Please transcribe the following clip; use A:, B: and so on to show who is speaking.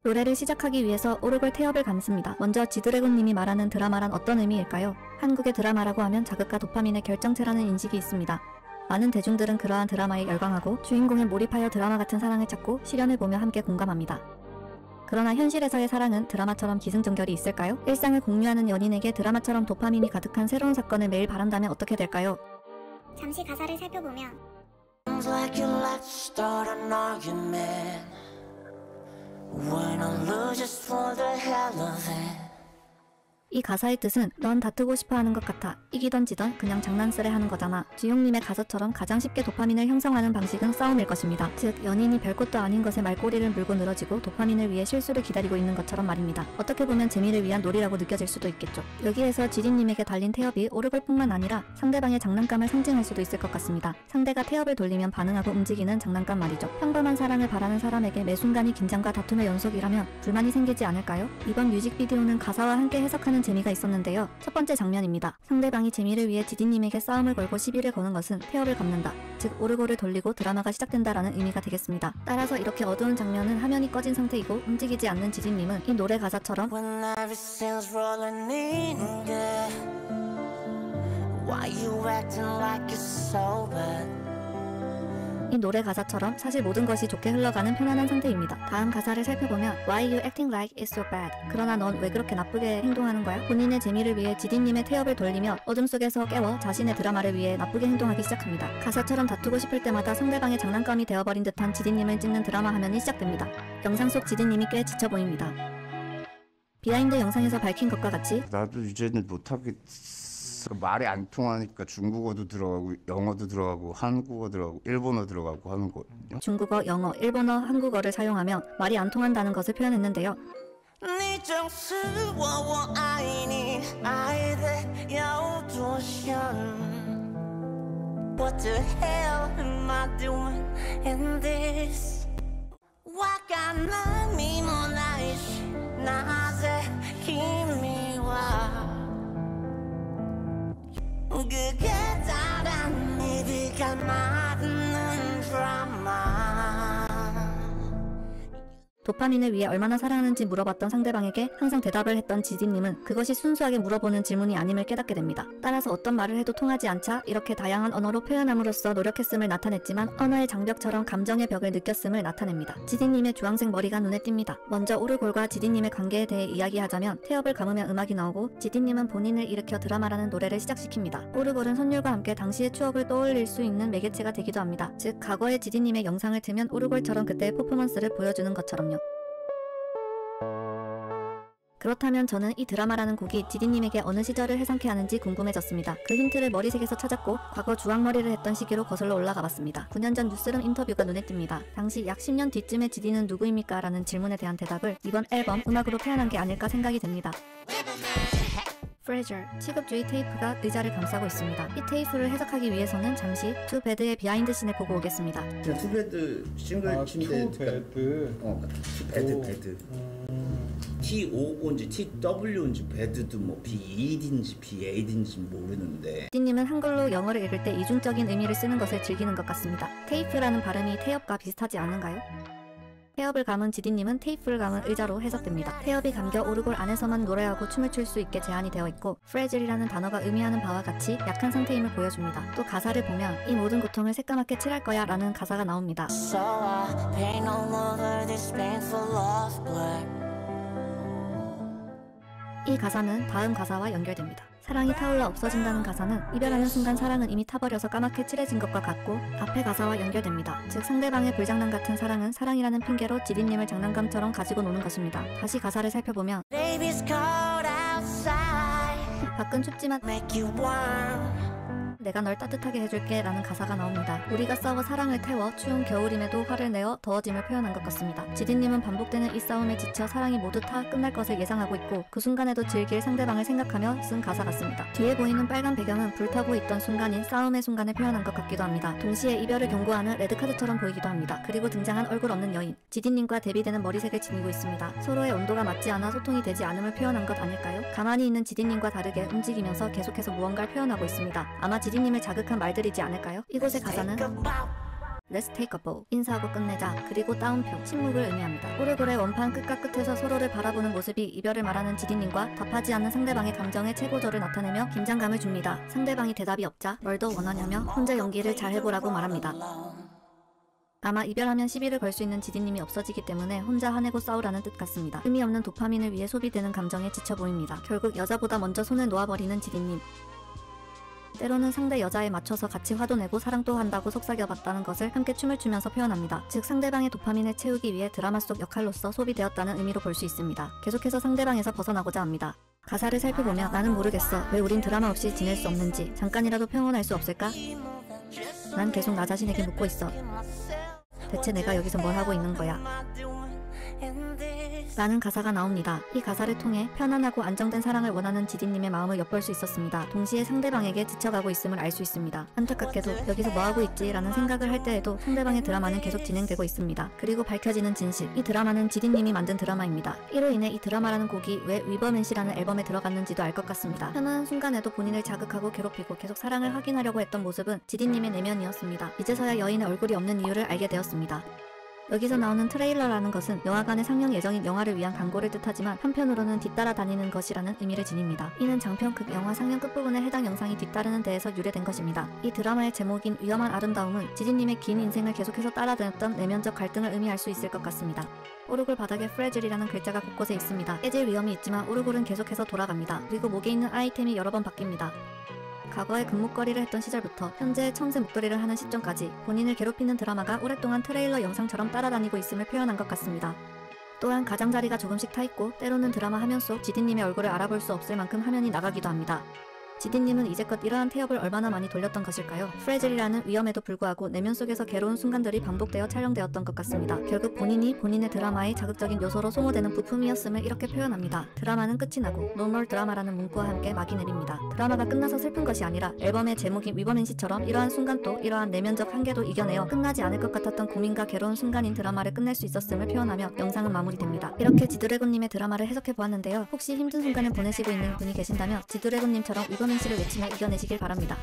A: 노래를 시작하기 위해서 오르골 태엽을 감습니다. 먼저 지드래곤님이 말하는 드라마란 어떤 의미일까요? 한국의 드라마라고 하면 자극과 도파민의 결정체라는 인식이 있습니다. 많은 대중들은 그러한 드라마에 열광하고 주인공에 몰입하여 드라마 같은 사랑을 찾고 시련을 보며 함께 공감합니다. 그러나 현실에서의 사랑은 드라마처럼 기승전결이 있을까요? 일상을 공유하는 연인에게 드라마처럼 도파민이 가득한 새로운 사건을 매일 바란다면 어떻게 될까요?
B: 잠시 가사를 살펴보면
A: 이 가사의 뜻은 넌 다투고 싶어하는 것 같아. 이기던 지던 그냥 장난쓰레 하는 거잖아. 주용님의 가사처럼 가장 쉽게 도파민을 형성하는 방식은 싸움일 것입니다. 즉 연인이 별것도 아닌 것에 말꼬리를 물고 늘어지고 도파민을 위해 실수를 기다리고 있는 것처럼 말입니다. 어떻게 보면 재미를 위한 놀이라고 느껴질 수도 있겠죠. 여기에서 지린님에게 달린 태엽이 오르골뿐만 아니라 상대방의 장난감을 상징할 수도 있을 것 같습니다. 상대가 태엽을 돌리면 반응하고 움직이는 장난감 말이죠. 평범한 사랑을 바라는 사람에게 매 순간이 긴장과 다툼의 연속이라면 불만이 생기지 않을까요? 이번 뮤직비디오는 가사와 함께 해석하는 재미가 있었는데요. 첫 번째 장면입니다. 상대방이 재미를 위해 지디님에게 싸움을 걸고 시비를 거는 것은 태엽을 감는다. 즉 오르골을 돌리고 드라마가 시작된다라는 의미가 되겠습니다. 따라서 이렇게 어두운 장면은 화면이 꺼진 상태이고 움직이지 않는 지디님은 이 노래 가사처럼 이 노래 가사처럼 사실 모든 것이 좋게 흘러가는 편안한 상태입니다. 다음 가사를 살펴보면 Why you acting like it's so bad? 그러나 넌 왜 그렇게 나쁘게 행동하는 거야? 본인의 재미를 위해 지디님의 태엽을 돌리며 어둠 속에서 깨워 자신의 드라마를 위해 나쁘게 행동하기 시작합니다. 가사처럼 다투고 싶을 때마다 상대방의 장난감이 되어버린 듯한 지디님을 찍는 드라마 화면이 시작됩니다. 영상 속 지디님이 꽤 지쳐 보입니다. 비하인드 영상에서 밝힌 것과 같이
C: 나도 이제는 못하겠어. 말이 안 통하니까 중국어도 들어가고 영어도 들어가고 한국어 들어가고 일본어 들어가고 하는 거거든요.
A: 중국어, 영어, 일본어, 한국어를 사용하며 말이 안 통한다는 것을 표현했는데요.
D: What the hell am I doing in this? 그게 다란 네가 맞는 드라마.
A: 도파민을 위해 얼마나 사랑하는지 물어봤던 상대방에게 항상 대답을 했던 지디님은 그것이 순수하게 물어보는 질문이 아님을 깨닫게 됩니다. 따라서 어떤 말을 해도 통하지 않자 이렇게 다양한 언어로 표현함으로써 노력했음을 나타냈지만 언어의 장벽처럼 감정의 벽을 느꼈음을 나타냅니다. 지디님의 주황색 머리가 눈에 띕니다. 먼저 오르골과 지디님의 관계에 대해 이야기하자면 태엽을 감으면 음악이 나오고 지디님은 본인을 일으켜 드라마라는 노래를 시작시킵니다. 오르골은 선율과 함께 당시의 추억을 떠올릴 수 있는 매개체가 되기도 합니다. 즉 과거의 지디님의 영상을 틀면 오르골처럼 그때의 퍼포먼스를 보여주는 것처럼요. 그렇다면 저는 이 드라마라는 곡이 지디님에게 어느 시절을 해상케 하는지 궁금해졌습니다. 그 힌트를 머리색에서 찾았고 과거 주황머리를 했던 시기로 거슬러 올라가 봤습니다. 9년 전 뉴스룸 인터뷰가 눈에 띕니다. 당시 약 10년 뒤쯤에 지디는 누구입니까? 라는 질문에 대한 대답을 이번 앨범 음악으로 표현한 게 아닐까 생각이 됩니다. Fragile, 취급주의 테이프가 의자를 감싸고 있습니다. 이 테이프를 해석하기 위해서는 잠시 투 베드의 비하인드 씬을 보고 오겠습니다.
C: 투베드 싱글 침대
E: 투베드
C: 베드 T5인지 TW인지 베드도 뭐 B2인지 B8인지 모르는데
A: 지디님은 한글로 영어를 읽을 때 이중적인 의미를 쓰는 것을 즐기는 것 같습니다. 테이프라는 발음이 태엽과 비슷하지 않은가요? 태엽을 감은 지디님은 테이프를 감은 의자로 해석됩니다. 태엽이 감겨 오르골 안에서만 노래하고 춤을 출 수 있게 제한이 되어 있고 Fragile이라는 단어가 의미하는 바와 같이 약한 상태임을 보여줍니다. 또 가사를 보면 이 모든 고통을 새까맣게 칠할 거야 라는 가사가 나옵니다.
D: So I paint all over this painful love black.
A: 이 가사는 다음 가사와 연결됩니다. 사랑이 타올라 없어진다는 가사는 이별하는 순간 사랑은 이미 타버려서 까맣게 칠해진 것과 같고 앞의 가사와 연결됩니다. 즉 상대방의 불장난 같은 사랑은 사랑이라는 핑계로 지디님을 장난감처럼 가지고 노는 것입니다. 다시 가사를 살펴보면
D: Baby's cold outside.
A: 밖은 춥지만
D: Make you warm.
A: 내가 널 따뜻하게 해줄게 라는 가사가 나옵니다. 우리가 싸워 사랑을 태워 추운 겨울임에도 화를 내어 더워짐을 표현한 것 같습니다. 지디님은 반복되는 이 싸움에 지쳐 사랑이 모두 다 끝날 것을 예상하고 있고 그 순간에도 즐길 상대방을 생각하며 쓴 가사 같습니다. 뒤에 보이는 빨간 배경은 불타고 있던 순간인 싸움의 순간을 표현한 것 같기도 합니다. 동시에 이별을 경고하는 레드카드처럼 보이기도 합니다. 그리고 등장한 얼굴 없는 여인 지디님과 대비되는 머리색을 지니고 있습니다. 서로의 온도가 맞지 않아 소통이 되지 않음을 표현한 것 아닐까요? 가만히 있는 지디님과 다르게 움직이면서 계속해서 무언가를 표현하고 있습니다. 아마 지디님을 자극한 말들이지 않을까요? 이곳의 가사는 Let's take a bow. 인사하고 끝내자. 그리고 따옴표. 침묵을 의미합니다. 오르골의 원판 끝과 끝에서 서로를 바라보는 모습이 이별을 말하는 지디님과 답하지 않는 상대방의 감정의 최고조를 나타내며 긴장감을 줍니다. 상대방이 대답이 없자 뭘 더 원하냐며 혼자 연기를 잘 해보라고 말합니다. 아마 이별하면 시비를 걸 수 있는 지디님이 없어지기 때문에 혼자 화내고 싸우라는 뜻 같습니다. 의미 없는 도파민을 위해 소비되는 감정에 지쳐 보입니다. 결국 여자보다 먼저 손을 놓아버리는 지디님. 때로는 상대 여자에 맞춰서 같이 화도 내고 사랑도 한다고 속삭여봤다는 것을 함께 춤을 추면서 표현합니다. 즉 상대방의 도파민을 채우기 위해 드라마 속 역할로서 소비되었다는 의미로 볼 수 있습니다. 계속해서 상대방에서 벗어나고자 합니다. 가사를 살펴보며 나는 모르겠어. 왜 우린 드라마 없이 지낼 수 없는지. 잠깐이라도 평온할 수 없을까? 난 계속 나 자신에게 묻고 있어. 대체 내가 여기서 뭘 하고 있는 거야? 라는 가사가 나옵니다. 이 가사를 통해 편안하고 안정된 사랑을 원하는 지디님의 마음을 엿볼 수 있었습니다. 동시에 상대방에게 지쳐가고 있음을 알 수 있습니다. 안타깝게도 여기서 뭐하고 있지? 라는 생각을 할 때에도 상대방의 드라마는 계속 진행되고 있습니다. 그리고 밝혀지는 진실. 이 드라마는 지디님이 만든 드라마입니다. 이로 인해 이 드라마라는 곡이 왜 위버맨시라는 앨범에 들어갔는지도 알 것 같습니다. 편안한 순간에도 본인을 자극하고 괴롭히고 계속 사랑을 확인하려고 했던 모습은 지디님의 내면이었습니다. 이제서야 여인의 얼굴이 없는 이유를 알게 되었습니다. 여기서 나오는 트레일러라는 것은 영화관에 상영 예정인 영화를 위한 광고를 뜻하지만 한편으로는 뒤따라 다니는 것이라는 의미를 지닙니다. 이는 장편극 영화 상영 끝부분에 해당 영상이 뒤따르는 데에서 유래된 것입니다. 이 드라마의 제목인 위험한 아름다움은 지디님의 긴 인생을 계속해서 따라다녔던 내면적 갈등을 의미할 수 있을 것 같습니다. 오르골 바닥에 프레질이라는 글자가 곳곳에 있습니다. 깨질 위험이 있지만 오르골은 계속해서 돌아갑니다. 그리고 목에 있는 아이템이 여러 번 바뀝니다. 과거에 금목걸이를 했던 시절부터 현재의 청새 목도리를 하는 시점까지 본인을 괴롭히는 드라마가 오랫동안 트레일러 영상처럼 따라다니고 있음을 표현한 것 같습니다. 또한 가장자리가 조금씩 타있고 때로는 드라마 화면 속 지디님의 얼굴을 알아볼 수 없을 만큼 화면이 나가기도 합니다. 지디님은 이제껏 이러한 태엽을 얼마나 많이 돌렸던 것일까요? 프레질이라는 위험에도 불구하고 내면 속에서 괴로운 순간들이 반복되어 촬영되었던 것 같습니다. 결국 본인이 본인의 드라마의 자극적인 요소로 소모되는 부품이었음을 이렇게 표현합니다. 드라마는 끝이 나고 No More 드라마라는 문구와 함께 막이 내립니다. 드라마가 끝나서 슬픈 것이 아니라 앨범의 제목인 위버맨시처럼 이러한 순간도 이러한 내면적 한계도 이겨내어 끝나지 않을 것 같았던 고민과 괴로운 순간인 드라마를 끝낼 수 있었음을 표현하며 영상은 마무리됩니다. 이렇게 지드래곤님의 드라마를 해석해보았는데요. 혹시 힘든 순간을 보내시고 있는 분이 계신다면 지드래곤님처럼 위버맨시를 외치며 이겨내시길 바랍니다.